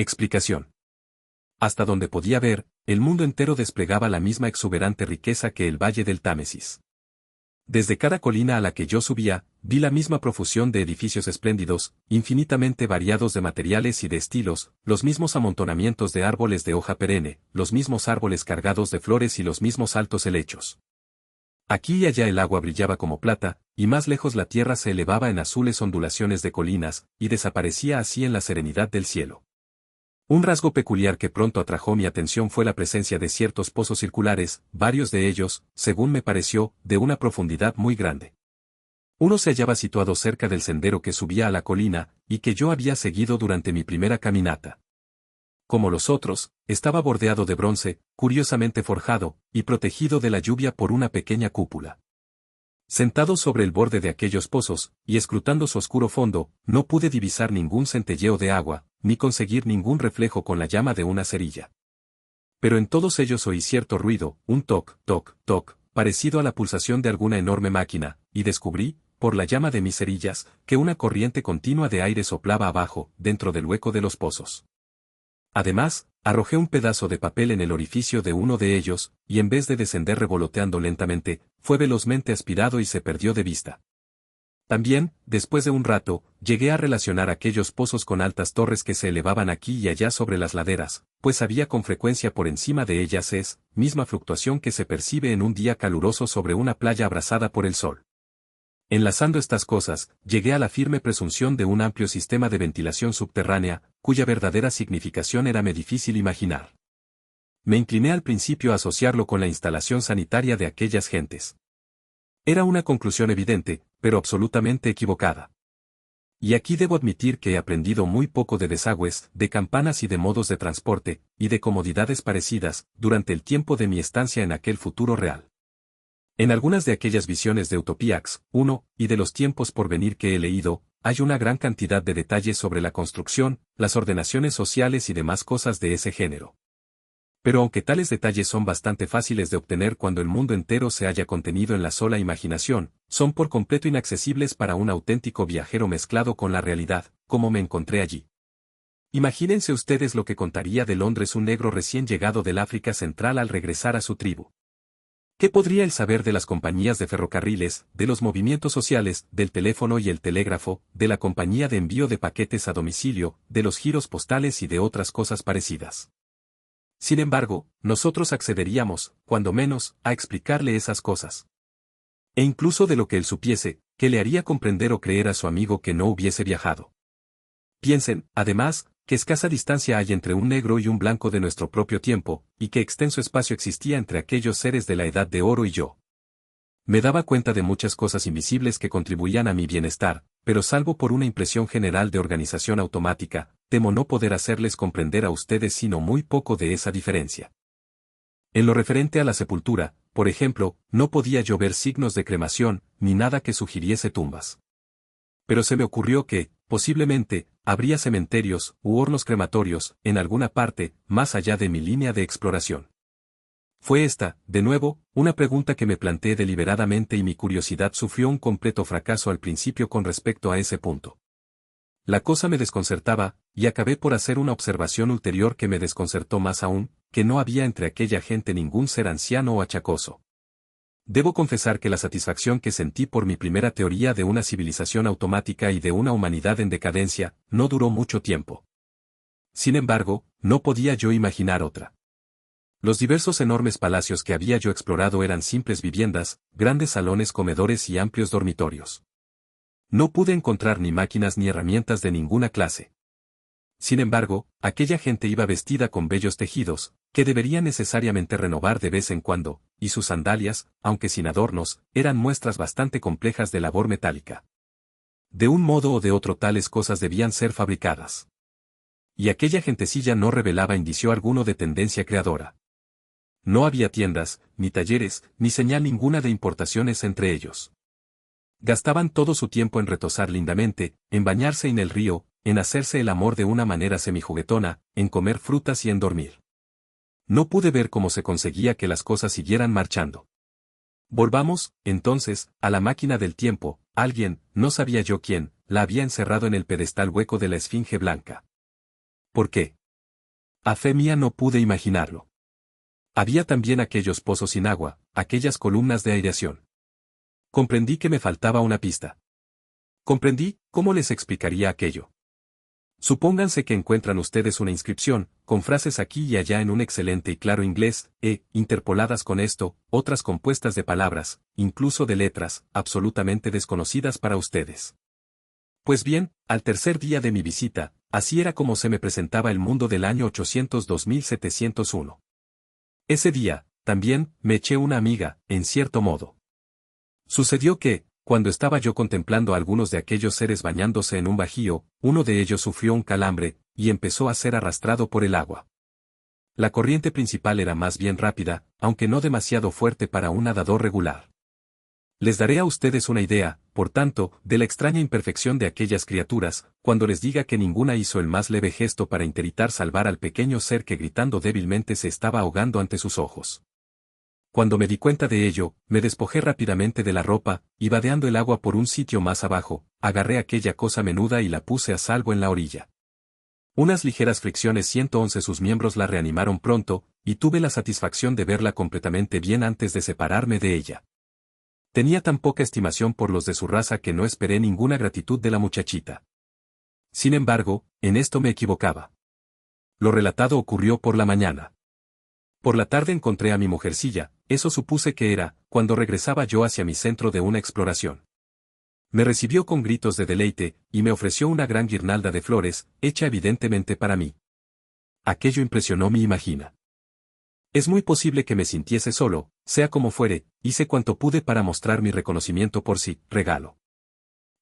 Explicación. Hasta donde podía ver, el mundo entero desplegaba la misma exuberante riqueza que el valle del Támesis. Desde cada colina a la que yo subía, vi la misma profusión de edificios espléndidos, infinitamente variados de materiales y de estilos, los mismos amontonamientos de árboles de hoja perenne, los mismos árboles cargados de flores y los mismos altos helechos. Aquí y allá el agua brillaba como plata, y más lejos la tierra se elevaba en azules ondulaciones de colinas, y desaparecía así en la serenidad del cielo. Un rasgo peculiar que pronto atrajo mi atención fue la presencia de ciertos pozos circulares, varios de ellos, según me pareció, de una profundidad muy grande. Uno se hallaba situado cerca del sendero que subía a la colina, y que yo había seguido durante mi primera caminata. Como los otros, estaba bordeado de bronce, curiosamente forjado, y protegido de la lluvia por una pequeña cúpula. Sentado sobre el borde de aquellos pozos, y escrutando su oscuro fondo, no pude divisar ningún centelleo de agua, ni conseguir ningún reflejo con la llama de una cerilla. Pero en todos ellos oí cierto ruido, un toc, toc, toc, parecido a la pulsación de alguna enorme máquina, y descubrí, por la llama de mis cerillas, que una corriente continua de aire soplaba abajo, dentro del hueco de los pozos. Además, arrojé un pedazo de papel en el orificio de uno de ellos, y en vez de descender revoloteando lentamente, fue velozmente aspirado y se perdió de vista. También, después de un rato, llegué a relacionar aquellos pozos con altas torres que se elevaban aquí y allá sobre las laderas, pues había con frecuencia por encima de ellas misma fluctuación que se percibe en un día caluroso sobre una playa abrasada por el sol. Enlazando estas cosas, llegué a la firme presunción de un amplio sistema de ventilación subterránea, cuya verdadera significación era me difícil imaginar. Me incliné al principio a asociarlo con la instalación sanitaria de aquellas gentes. Era una conclusión evidente, pero absolutamente equivocada. Y aquí debo admitir que he aprendido muy poco de desagües, de campanas y de modos de transporte, y de comodidades parecidas, durante el tiempo de mi estancia en aquel futuro real. En algunas de aquellas visiones de Utopiax, y de los tiempos por venir que he leído, hay una gran cantidad de detalles sobre la construcción, las ordenaciones sociales y demás cosas de ese género. Pero aunque tales detalles son bastante fáciles de obtener cuando el mundo entero se haya contenido en la sola imaginación, son por completo inaccesibles para un auténtico viajero mezclado con la realidad, como me encontré allí. Imagínense ustedes lo que contaría de Londres un negro recién llegado del África Central al regresar a su tribu. ¿Qué podría él saber de las compañías de ferrocarriles, de los movimientos sociales, del teléfono y el telégrafo, de la compañía de envío de paquetes a domicilio, de los giros postales y de otras cosas parecidas? Sin embargo, nosotros accederíamos, cuando menos, a explicarle esas cosas. E incluso de lo que él supiese, que le haría comprender o creer a su amigo que no hubiese viajado. Piensen, además, que escasa distancia hay entre un negro y un blanco de nuestro propio tiempo, y qué extenso espacio existía entre aquellos seres de la Edad de Oro y yo. Me daba cuenta de muchas cosas invisibles que contribuían a mi bienestar, pero salvo por una impresión general de organización automática, temo no poder hacerles comprender a ustedes sino muy poco de esa diferencia. En lo referente a la sepultura, por ejemplo, no podía yo ver signos de cremación, ni nada que sugiriese tumbas. Pero se me ocurrió que, posiblemente, habría cementerios u hornos crematorios, en alguna parte, más allá de mi línea de exploración. Fue esta, de nuevo, una pregunta que me planteé deliberadamente y mi curiosidad sufrió un completo fracaso al principio con respecto a ese punto. La cosa me desconcertaba, y acabé por hacer una observación ulterior que me desconcertó más aún, que no había entre aquella gente ningún ser anciano o achacoso. Debo confesar que la satisfacción que sentí por mi primera teoría de una civilización automática y de una humanidad en decadencia, no duró mucho tiempo. Sin embargo, no podía yo imaginar otra. Los diversos enormes palacios que había yo explorado eran simples viviendas, grandes salones comedores y amplios dormitorios. No pude encontrar ni máquinas ni herramientas de ninguna clase. Sin embargo, aquella gente iba vestida con bellos tejidos, que debería necesariamente renovar de vez en cuando, y sus sandalias, aunque sin adornos, eran muestras bastante complejas de labor metálica. De un modo o de otro tales cosas debían ser fabricadas. Y aquella gentecilla no revelaba indicio alguno de tendencia creadora. No había tiendas, ni talleres, ni señal ninguna de importaciones entre ellos. Gastaban todo su tiempo en retozar lindamente, en bañarse en el río, en hacerse el amor de una manera semijuguetona, en comer frutas y en dormir. No pude ver cómo se conseguía que las cosas siguieran marchando. Volvamos, entonces, a la máquina del tiempo. Alguien, no sabía yo quién, la había encerrado en el pedestal hueco de la Esfinge Blanca. ¿Por qué? A fe mía no pude imaginarlo. Había también aquellos pozos sin agua, aquellas columnas de aireación. Comprendí que me faltaba una pista. Comprendí, ¿cómo les explicaría aquello? Supónganse que encuentran ustedes una inscripción, con frases aquí y allá en un excelente y claro inglés, interpoladas con esto, otras compuestas de palabras, incluso de letras, absolutamente desconocidas para ustedes. Pues bien, al tercer día de mi visita, así era como se me presentaba el mundo del año 802.701. Ese día, también, me eché una amiga, en cierto modo. Sucedió que, cuando estaba yo contemplando a algunos de aquellos seres bañándose en un bajío, uno de ellos sufrió un calambre, y empezó a ser arrastrado por el agua. La corriente principal era más bien rápida, aunque no demasiado fuerte para un nadador regular. Les daré a ustedes una idea, por tanto, de la extraña imperfección de aquellas criaturas, cuando les diga que ninguna hizo el más leve gesto para intentar salvar al pequeño ser que gritando débilmente se estaba ahogando ante sus ojos. Cuando me di cuenta de ello, me despojé rápidamente de la ropa, y vadeando el agua por un sitio más abajo, agarré aquella cosa menuda y la puse a salvo en la orilla. Unas ligeras fricciones 111 sus miembros la reanimaron pronto, y tuve la satisfacción de verla completamente bien antes de separarme de ella. Tenía tan poca estimación por los de su raza que no esperé ninguna gratitud de la muchachita. Sin embargo, en esto me equivocaba. Lo relatado ocurrió por la mañana. Por la tarde encontré a mi mujercilla, eso supuse que era, cuando regresaba yo hacia mi centro de una exploración. Me recibió con gritos de deleite, y me ofreció una gran guirnalda de flores, hecha evidentemente para mí. Aquello impresionó mi imagina. Es muy posible que me sintiese solo, sea como fuere, hice cuanto pude para mostrar mi reconocimiento por sí, regalo.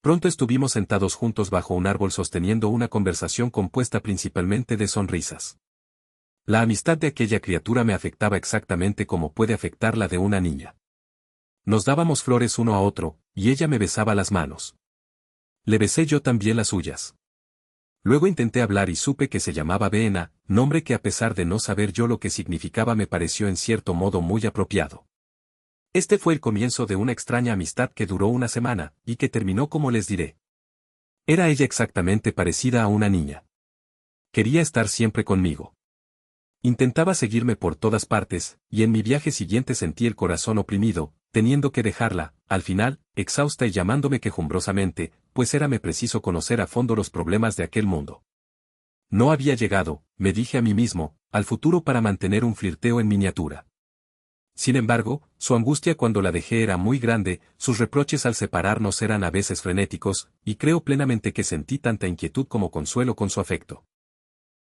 Pronto estuvimos sentados juntos bajo un árbol sosteniendo una conversación compuesta principalmente de sonrisas. La amistad de aquella criatura me afectaba exactamente como puede afectar la de una niña. Nos dábamos flores uno a otro, y ella me besaba las manos. Le besé yo también las suyas. Luego intenté hablar y supe que se llamaba Beena, nombre que a pesar de no saber yo lo que significaba me pareció en cierto modo muy apropiado. Este fue el comienzo de una extraña amistad que duró una semana, y que terminó como les diré. Era ella exactamente parecida a una niña. Quería estar siempre conmigo. Intentaba seguirme por todas partes, y en mi viaje siguiente sentí el corazón oprimido, teniendo que dejarla, al final, exhausta y llamándome quejumbrosamente, pues érame preciso conocer a fondo los problemas de aquel mundo. No había llegado, me dije a mí mismo, al futuro para mantener un flirteo en miniatura. Sin embargo, su angustia cuando la dejé era muy grande, sus reproches al separarnos eran a veces frenéticos, y creo plenamente que sentí tanta inquietud como consuelo con su afecto.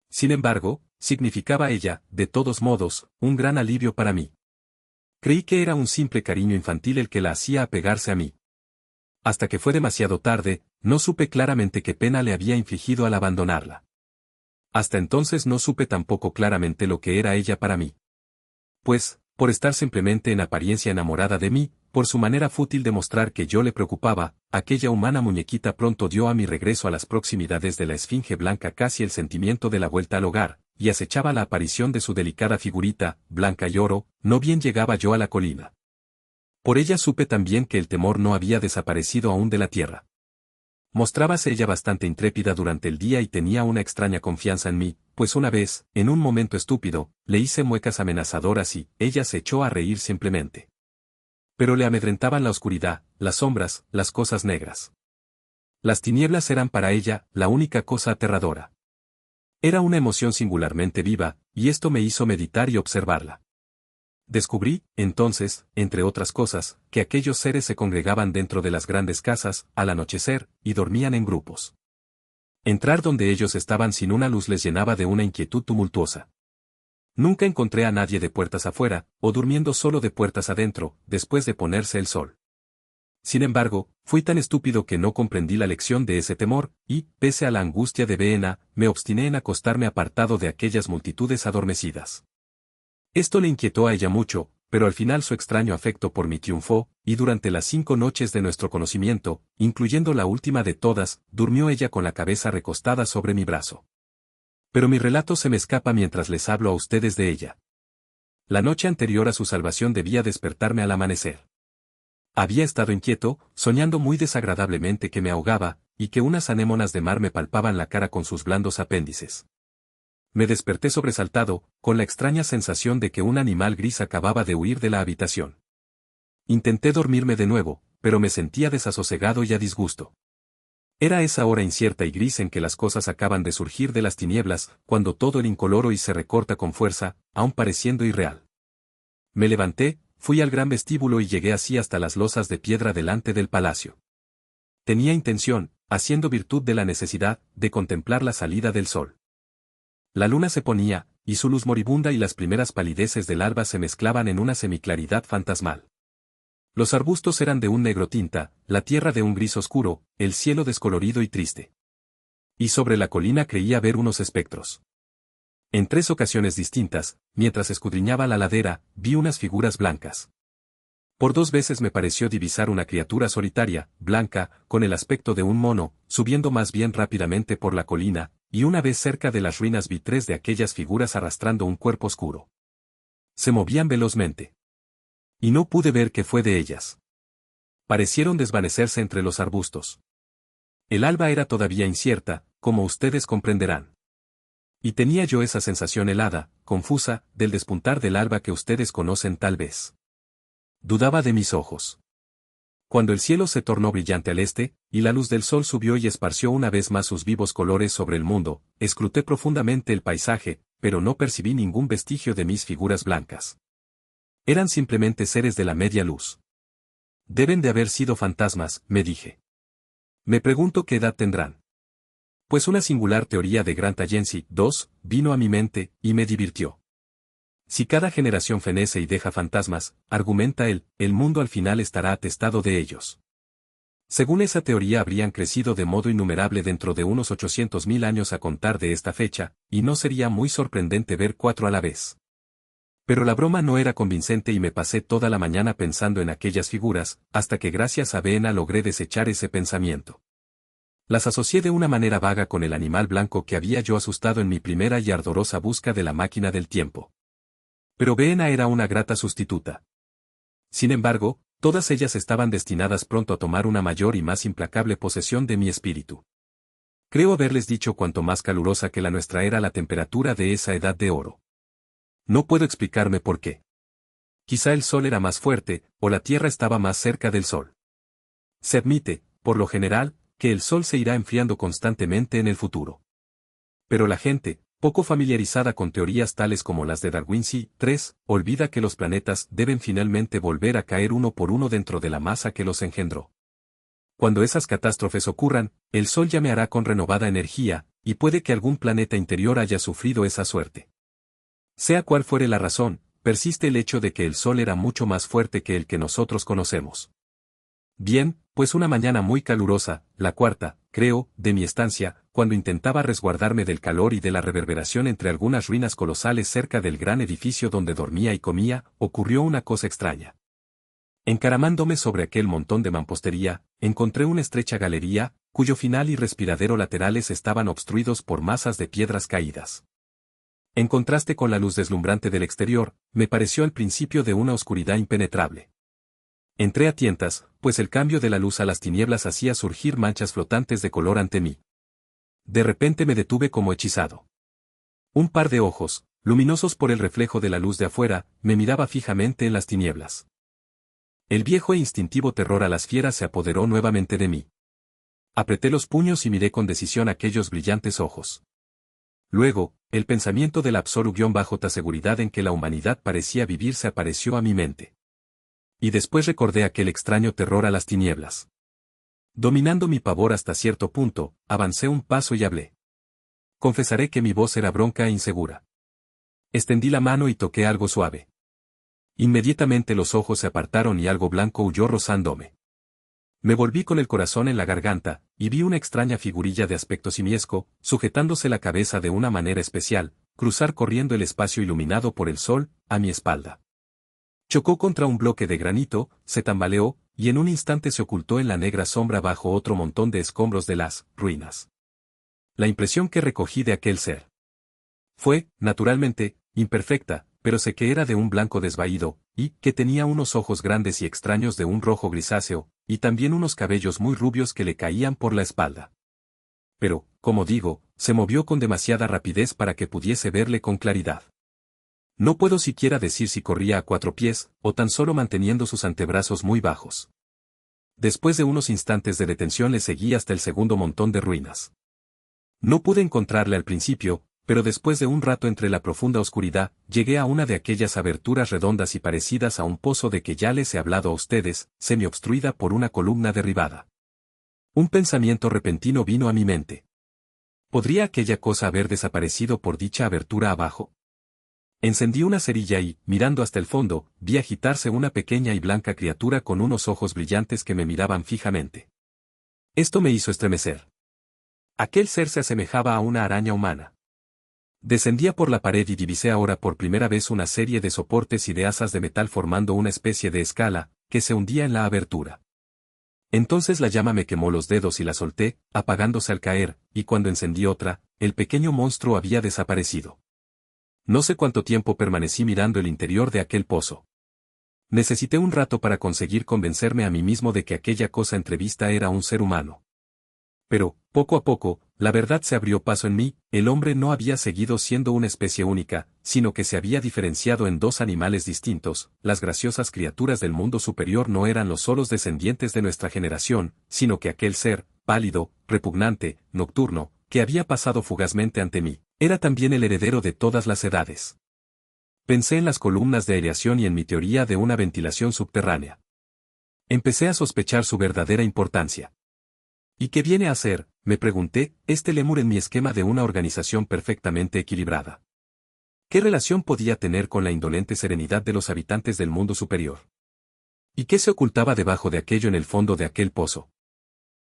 Sin embargo, significaba ella, de todos modos, un gran alivio para mí. Creí que era un simple cariño infantil el que la hacía apegarse a mí. Hasta que fue demasiado tarde, no supe claramente qué pena le había infligido al abandonarla. Hasta entonces no supe tampoco claramente lo que era ella para mí. Pues, por estar simplemente en apariencia enamorada de mí, por su manera fútil de mostrar que yo le preocupaba, aquella humana muñequita pronto dio a mi regreso a las proximidades de la esfinge blanca casi el sentimiento de la vuelta al hogar, y acechaba la aparición de su delicada figurita, blanca y oro, no bien llegaba yo a la colina. Por ella supe también que el temor no había desaparecido aún de la tierra. Mostrábase ella bastante intrépida durante el día y tenía una extraña confianza en mí, pues una vez, en un momento estúpido, le hice muecas amenazadoras y ella se echó a reír simplemente. Pero le amedrentaban la oscuridad, las sombras, las cosas negras. Las tinieblas eran para ella la única cosa aterradora. Era una emoción singularmente viva, y esto me hizo meditar y observarla. Descubrí, entonces, entre otras cosas, que aquellos seres se congregaban dentro de las grandes casas, al anochecer, y dormían en grupos. Entrar donde ellos estaban sin una luz les llenaba de una inquietud tumultuosa. Nunca encontré a nadie de puertas afuera, o durmiendo solo de puertas adentro, después de ponerse el sol. Sin embargo, fui tan estúpido que no comprendí la lección de ese temor, y, pese a la angustia de Beena, me obstiné en acostarme apartado de aquellas multitudes adormecidas. Esto le inquietó a ella mucho, pero al final su extraño afecto por mí triunfó, y durante las 5 noches de nuestro conocimiento, incluyendo la última de todas, durmió ella con la cabeza recostada sobre mi brazo. Pero mi relato se me escapa mientras les hablo a ustedes de ella. La noche anterior a su salvación debía despertarme al amanecer. Había estado inquieto, soñando muy desagradablemente que me ahogaba, y que unas anémonas de mar me palpaban la cara con sus blandos apéndices. Me desperté sobresaltado, con la extraña sensación de que un animal gris acababa de huir de la habitación. Intenté dormirme de nuevo, pero me sentía desasosegado y a disgusto. Era esa hora incierta y gris en que las cosas acaban de surgir de las tinieblas, cuando todo era incoloro y se recorta con fuerza, aun pareciendo irreal. Me levanté, fui al gran vestíbulo y llegué así hasta las losas de piedra delante del palacio. Tenía intención, haciendo virtud de la necesidad, de contemplar la salida del sol. La luna se ponía, y su luz moribunda y las primeras palideces del alba se mezclaban en una semiclaridad fantasmal. Los arbustos eran de un negro tinta, la tierra de un gris oscuro, el cielo descolorido y triste. Y sobre la colina creía ver unos espectros. En 3 ocasiones distintas, mientras escudriñaba la ladera, vi unas figuras blancas. Por 2 veces me pareció divisar una criatura solitaria, blanca, con el aspecto de un mono, subiendo más bien rápidamente por la colina, y una vez cerca de las ruinas vi 3 de aquellas figuras arrastrando un cuerpo oscuro. Se movían velozmente. Y no pude ver qué fue de ellas. Parecieron desvanecerse entre los arbustos. El alba era todavía incierta, como ustedes comprenderán. Y tenía yo esa sensación helada, confusa, del despuntar del alba que ustedes conocen tal vez. Dudaba de mis ojos. Cuando el cielo se tornó brillante al este, y la luz del sol subió y esparció una vez más sus vivos colores sobre el mundo, escruté profundamente el paisaje, pero no percibí ningún vestigio de mis figuras blancas. Eran simplemente seres de la media luz. Deben de haber sido fantasmas, me dije. Me pregunto qué edad tendrán. Pues una singular teoría de Grant Agency 2 vino a mi mente, y me divirtió. Si cada generación fenece y deja fantasmas, argumenta él, el mundo al final estará atestado de ellos. Según esa teoría habrían crecido de modo innumerable dentro de unos 800.000 años a contar de esta fecha, y no sería muy sorprendente ver 4 a la vez. Pero la broma no era convincente y me pasé toda la mañana pensando en aquellas figuras, hasta que gracias a Vena logré desechar ese pensamiento. Las asocié de una manera vaga con el animal blanco que había yo asustado en mi primera y ardorosa busca de la máquina del tiempo. Pero Vena era una grata sustituta. Sin embargo, todas ellas estaban destinadas pronto a tomar una mayor y más implacable posesión de mi espíritu. Creo haberles dicho cuanto más calurosa que la nuestra era la temperatura de esa edad de oro. No puedo explicarme por qué. Quizá el sol era más fuerte, o la tierra estaba más cerca del sol. Se admite, por lo general, que el sol se irá enfriando constantemente en el futuro. Pero la gente, poco familiarizada con teorías tales como las de Darwin C3, olvida que los planetas deben finalmente volver a caer uno por uno dentro de la masa que los engendró. Cuando esas catástrofes ocurran, el sol llameará con renovada energía, y puede que algún planeta interior haya sufrido esa suerte. Sea cual fuere la razón, persiste el hecho de que el sol era mucho más fuerte que el que nosotros conocemos. Bien, pues una mañana muy calurosa, la cuarta, creo, de mi estancia, cuando intentaba resguardarme del calor y de la reverberación entre algunas ruinas colosales cerca del gran edificio donde dormía y comía, ocurrió una cosa extraña. Encaramándome sobre aquel montón de mampostería, encontré una estrecha galería, cuyo final y respiradero laterales estaban obstruidos por masas de piedras caídas. En contraste con la luz deslumbrante del exterior, me pareció al principio de una oscuridad impenetrable. Entré a tientas, pues el cambio de la luz a las tinieblas hacía surgir manchas flotantes de color ante mí. De repente me detuve como hechizado. Un par de ojos, luminosos por el reflejo de la luz de afuera, me miraba fijamente en las tinieblas. El viejo e instintivo terror a las fieras se apoderó nuevamente de mí. Apreté los puños y miré con decisión aquellos brillantes ojos. Luego, el pensamiento de la absoluta seguridad en que la humanidad parecía vivir se apareció a mi mente. Y después recordé aquel extraño terror a las tinieblas. Dominando mi pavor hasta cierto punto, avancé un paso y hablé. Confesaré que mi voz era bronca e insegura. Extendí la mano y toqué algo suave. Inmediatamente los ojos se apartaron y algo blanco huyó rozándome. Me volví con el corazón en la garganta, y vi una extraña figurilla de aspecto simiesco, sujetándose la cabeza de una manera especial, cruzar corriendo el espacio iluminado por el sol, a mi espalda. Chocó contra un bloque de granito, se tambaleó, y en un instante se ocultó en la negra sombra bajo otro montón de escombros de las ruinas. La impresión que recogí de aquel ser fue, naturalmente, imperfecta, pero sé que era de un blanco desvaído, y que tenía unos ojos grandes y extraños de un rojo grisáceo, y también unos cabellos muy rubios que le caían por la espalda. Pero, como digo, se movió con demasiada rapidez para que pudiese verle con claridad. No puedo siquiera decir si corría a 4 pies, o tan solo manteniendo sus antebrazos muy bajos. Después de unos instantes de detención le seguí hasta el segundo montón de ruinas. No pude encontrarle al principio, pero después de un rato entre la profunda oscuridad, llegué a una de aquellas aberturas redondas y parecidas a un pozo de que ya les he hablado a ustedes, semi-obstruida por una columna derribada. Un pensamiento repentino vino a mi mente. ¿Podría aquella cosa haber desaparecido por dicha abertura abajo? Encendí una cerilla y, mirando hasta el fondo, vi agitarse una pequeña y blanca criatura con unos ojos brillantes que me miraban fijamente. Esto me hizo estremecer. Aquel ser se asemejaba a una araña humana. Descendía por la pared y divisé ahora por primera vez una serie de soportes y de asas de metal formando una especie de escala, que se hundía en la abertura. Entonces la llama me quemó los dedos y la solté, apagándose al caer, y cuando encendí otra, el pequeño monstruo había desaparecido. No sé cuánto tiempo permanecí mirando el interior de aquel pozo. Necesité un rato para conseguir convencerme a mí mismo de que aquella cosa entrevista era un ser humano. Pero, poco a poco, la verdad se abrió paso en mí, el hombre no había seguido siendo una especie única, sino que se había diferenciado en 2 animales distintos, las graciosas criaturas del mundo superior no eran los solos descendientes de nuestra generación, sino que aquel ser, pálido, repugnante, nocturno, que había pasado fugazmente ante mí, era también el heredero de todas las edades. Pensé en las columnas de aireación y en mi teoría de una ventilación subterránea. Empecé a sospechar su verdadera importancia. ¿Y qué viene a ser, me pregunté, este lémur en mi esquema de una organización perfectamente equilibrada? ¿Qué relación podía tener con la indolente serenidad de los habitantes del mundo superior? ¿Y qué se ocultaba debajo de aquello en el fondo de aquel pozo?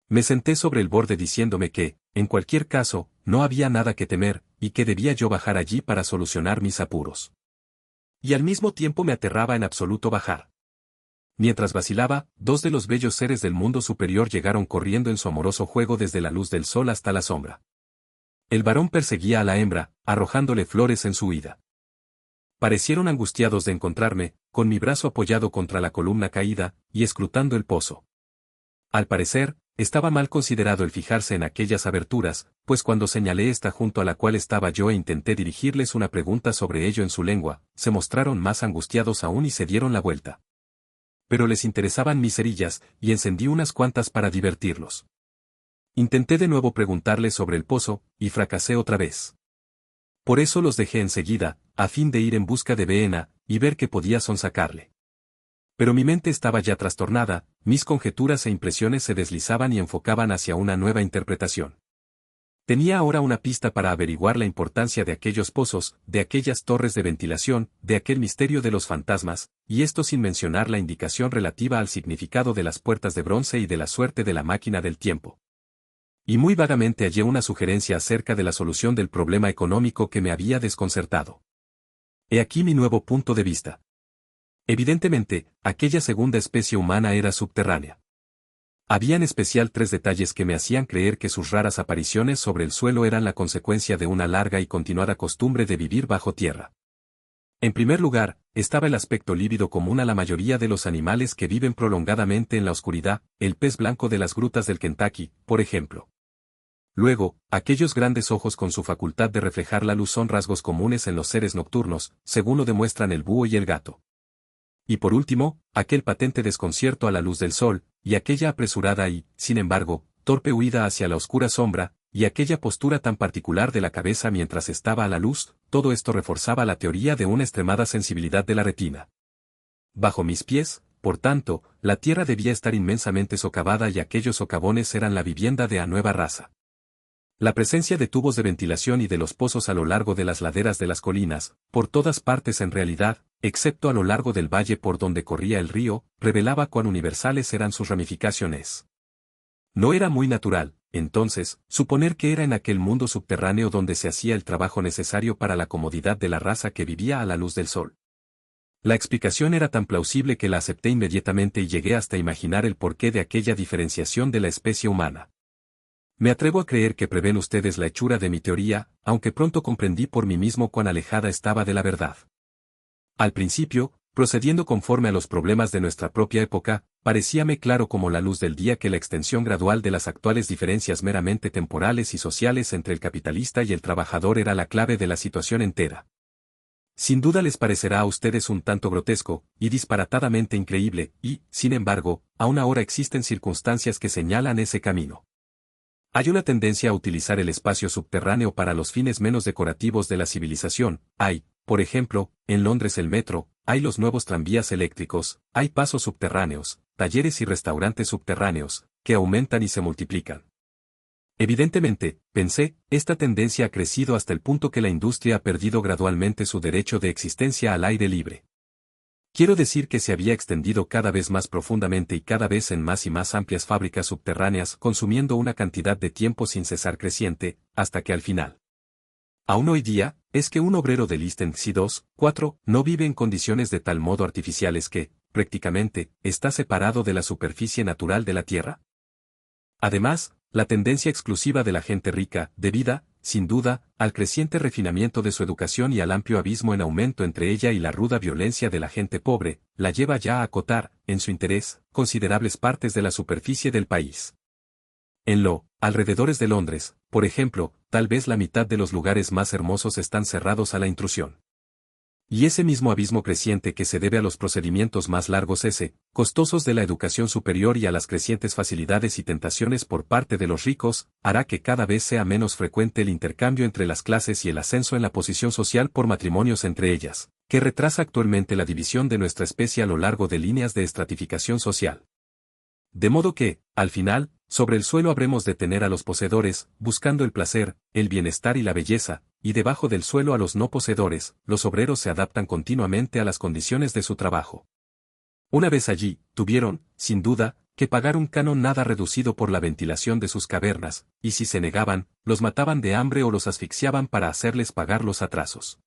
Me senté sobre el borde diciéndome que, en cualquier caso, no había nada que temer, y que debía yo bajar allí para solucionar mis apuros. Y al mismo tiempo me aterraba en absoluto bajar. Mientras vacilaba, 2 de los bellos seres del mundo superior llegaron corriendo en su amoroso juego desde la luz del sol hasta la sombra. El varón perseguía a la hembra, arrojándole flores en su huida. Parecieron angustiados de encontrarme, con mi brazo apoyado contra la columna caída, y escrutando el pozo. Al parecer, estaba mal considerado el fijarse en aquellas aberturas, pues cuando señalé esta junto a la cual estaba yo e intenté dirigirles una pregunta sobre ello en su lengua, se mostraron más angustiados aún y se dieron la vuelta. Pero les interesaban mis cerillas, y encendí unas cuantas para divertirlos. Intenté de nuevo preguntarles sobre el pozo, y fracasé otra vez. Por eso los dejé enseguida, a fin de ir en busca de Beena, y ver qué podía sonsacarle. Pero mi mente estaba ya trastornada, mis conjeturas e impresiones se deslizaban y enfocaban hacia una nueva interpretación. Tenía ahora una pista para averiguar la importancia de aquellos pozos, de aquellas torres de ventilación, de aquel misterio de los fantasmas, y esto sin mencionar la indicación relativa al significado de las puertas de bronce y de la suerte de la máquina del tiempo. Y muy vagamente hallé una sugerencia acerca de la solución del problema económico que me había desconcertado. He aquí mi nuevo punto de vista. Evidentemente, aquella segunda especie humana era subterránea. Había en especial 3 detalles que me hacían creer que sus raras apariciones sobre el suelo eran la consecuencia de una larga y continuada costumbre de vivir bajo tierra. En primer lugar, estaba el aspecto lívido común a la mayoría de los animales que viven prolongadamente en la oscuridad, el pez blanco de las grutas del Kentucky, por ejemplo. Luego, aquellos grandes ojos con su facultad de reflejar la luz son rasgos comunes en los seres nocturnos, según lo demuestran el búho y el gato. Y por último, aquel patente desconcierto a la luz del sol, y aquella apresurada y, sin embargo, torpe huida hacia la oscura sombra, y aquella postura tan particular de la cabeza mientras estaba a la luz, todo esto reforzaba la teoría de una extremada sensibilidad de la retina. Bajo mis pies, por tanto, la tierra debía estar inmensamente socavada y aquellos socavones eran la vivienda de la nueva raza. La presencia de tubos de ventilación y de los pozos a lo largo de las laderas de las colinas, por todas partes en realidad, excepto a lo largo del valle por donde corría el río, revelaba cuán universales eran sus ramificaciones. No era muy natural, entonces, suponer que era en aquel mundo subterráneo donde se hacía el trabajo necesario para la comodidad de la raza que vivía a la luz del sol. La explicación era tan plausible que la acepté inmediatamente y llegué hasta imaginar el porqué de aquella diferenciación de la especie humana. Me atrevo a creer que prevén ustedes la hechura de mi teoría, aunque pronto comprendí por mí mismo cuán alejada estaba de la verdad. Al principio, procediendo conforme a los problemas de nuestra propia época, parecíame claro como la luz del día que la extensión gradual de las actuales diferencias meramente temporales y sociales entre el capitalista y el trabajador era la clave de la situación entera. Sin duda les parecerá a ustedes un tanto grotesco, y disparatadamente increíble, y, sin embargo, aún ahora existen circunstancias que señalan ese camino. Hay una tendencia a utilizar el espacio subterráneo para los fines menos decorativos de la civilización. Hay, por ejemplo, en Londres el metro, hay los nuevos tranvías eléctricos, hay pasos subterráneos, talleres y restaurantes subterráneos, que aumentan y se multiplican. Evidentemente, pensé, esta tendencia ha crecido hasta el punto que la industria ha perdido gradualmente su derecho de existencia al aire libre. Quiero decir que se había extendido cada vez más profundamente y cada vez en más y más amplias fábricas subterráneas, consumiendo una cantidad de tiempo sin cesar creciente, hasta que al final. Aún hoy día, es que un obrero de Liechtenstein 2, 4, no vive en condiciones de tal modo artificiales que, prácticamente, está separado de la superficie natural de la Tierra. Además, la tendencia exclusiva de la gente rica, debida, sin duda, al creciente refinamiento de su educación y al amplio abismo en aumento entre ella y la ruda violencia de la gente pobre, la lleva ya a acotar, en su interés, considerables partes de la superficie del país. En alrededores de Londres, por ejemplo, tal vez la mitad de los lugares más hermosos están cerrados a la intrusión. Y ese mismo abismo creciente que se debe a los procedimientos más largos costosos de la educación superior y a las crecientes facilidades y tentaciones por parte de los ricos, hará que cada vez sea menos frecuente el intercambio entre las clases y el ascenso en la posición social por matrimonios entre ellas, que retrasa actualmente la división de nuestra especie a lo largo de líneas de estratificación social. De modo que, al final, sobre el suelo habremos de tener a los poseedores, buscando el placer, el bienestar y la belleza, y debajo del suelo a los no poseedores, los obreros se adaptan continuamente a las condiciones de su trabajo. Una vez allí, tuvieron, sin duda, que pagar un canon nada reducido por la ventilación de sus cavernas, y si se negaban, los mataban de hambre o los asfixiaban para hacerles pagar los atrasos.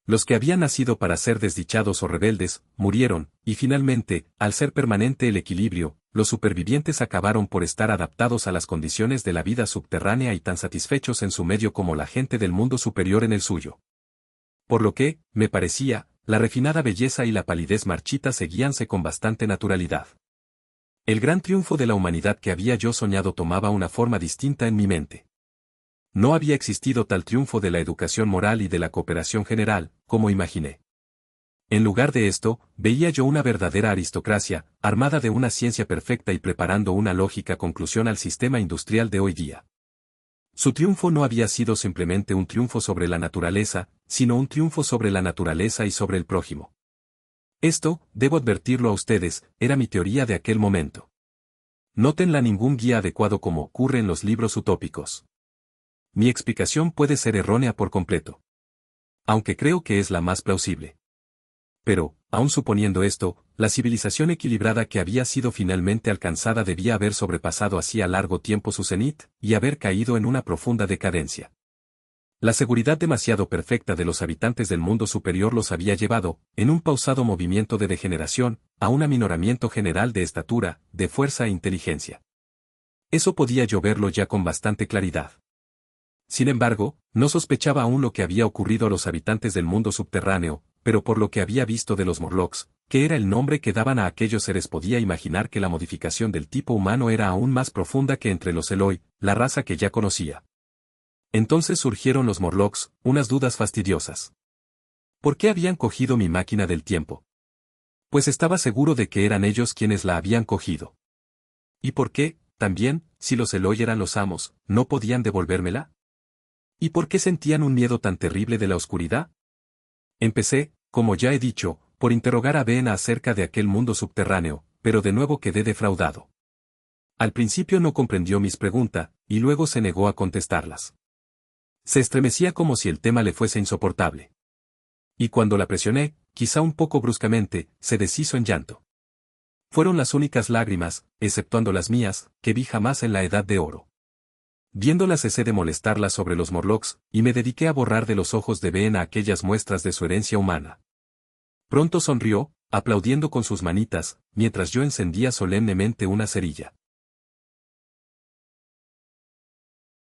Los que habían nacido para ser desdichados o rebeldes, murieron, y finalmente, al ser permanente el equilibrio, los supervivientes acabaron por estar adaptados a las condiciones de la vida subterránea y tan satisfechos en su medio como la gente del mundo superior en el suyo. Por lo que, me parecía, la refinada belleza y la palidez marchita seguíanse con bastante naturalidad. El gran triunfo de la humanidad que había yo soñado tomaba una forma distinta en mi mente. No había existido tal triunfo de la educación moral y de la cooperación general, como imaginé. En lugar de esto, veía yo una verdadera aristocracia, armada de una ciencia perfecta y preparando una lógica conclusión al sistema industrial de hoy día. Su triunfo no había sido simplemente un triunfo sobre la naturaleza, sino un triunfo sobre la naturaleza y sobre el prójimo. Esto, debo advertirlo a ustedes, era mi teoría de aquel momento. Nótenla ningún guía adecuado como ocurre en los libros utópicos. Mi explicación puede ser errónea por completo. Aunque creo que es la más plausible. Pero, aun suponiendo esto, la civilización equilibrada que había sido finalmente alcanzada debía haber sobrepasado hacía largo tiempo su cenit, y haber caído en una profunda decadencia. La seguridad demasiado perfecta de los habitantes del mundo superior los había llevado, en un pausado movimiento de degeneración, a un aminoramiento general de estatura, de fuerza e inteligencia. Eso podía yo verlo ya con bastante claridad. Sin embargo, no sospechaba aún lo que había ocurrido a los habitantes del mundo subterráneo, pero por lo que había visto de los Morlocks, que era el nombre que daban a aquellos seres, podía imaginar que la modificación del tipo humano era aún más profunda que entre los Eloi, la raza que ya conocía. Entonces surgieron los Morlocks, unas dudas fastidiosas. ¿Por qué habían cogido mi máquina del tiempo? Pues estaba seguro de que eran ellos quienes la habían cogido. ¿Y por qué, también, si los Eloi eran los amos, no podían devolvérmela? ¿Y por qué sentían un miedo tan terrible de la oscuridad? Empecé, como ya he dicho, por interrogar a Vena acerca de aquel mundo subterráneo, pero de nuevo quedé defraudado. Al principio no comprendió mis preguntas, y luego se negó a contestarlas. Se estremecía como si el tema le fuese insoportable. Y cuando la presioné, quizá un poco bruscamente, se deshizo en llanto. Fueron las únicas lágrimas, exceptuando las mías, que vi jamás en la Edad de Oro. Viéndola cesé de molestarla sobre los Morlocks, y me dediqué a borrar de los ojos de Ben a aquellas muestras de su herencia humana. Pronto sonrió, aplaudiendo con sus manitas, mientras yo encendía solemnemente una cerilla.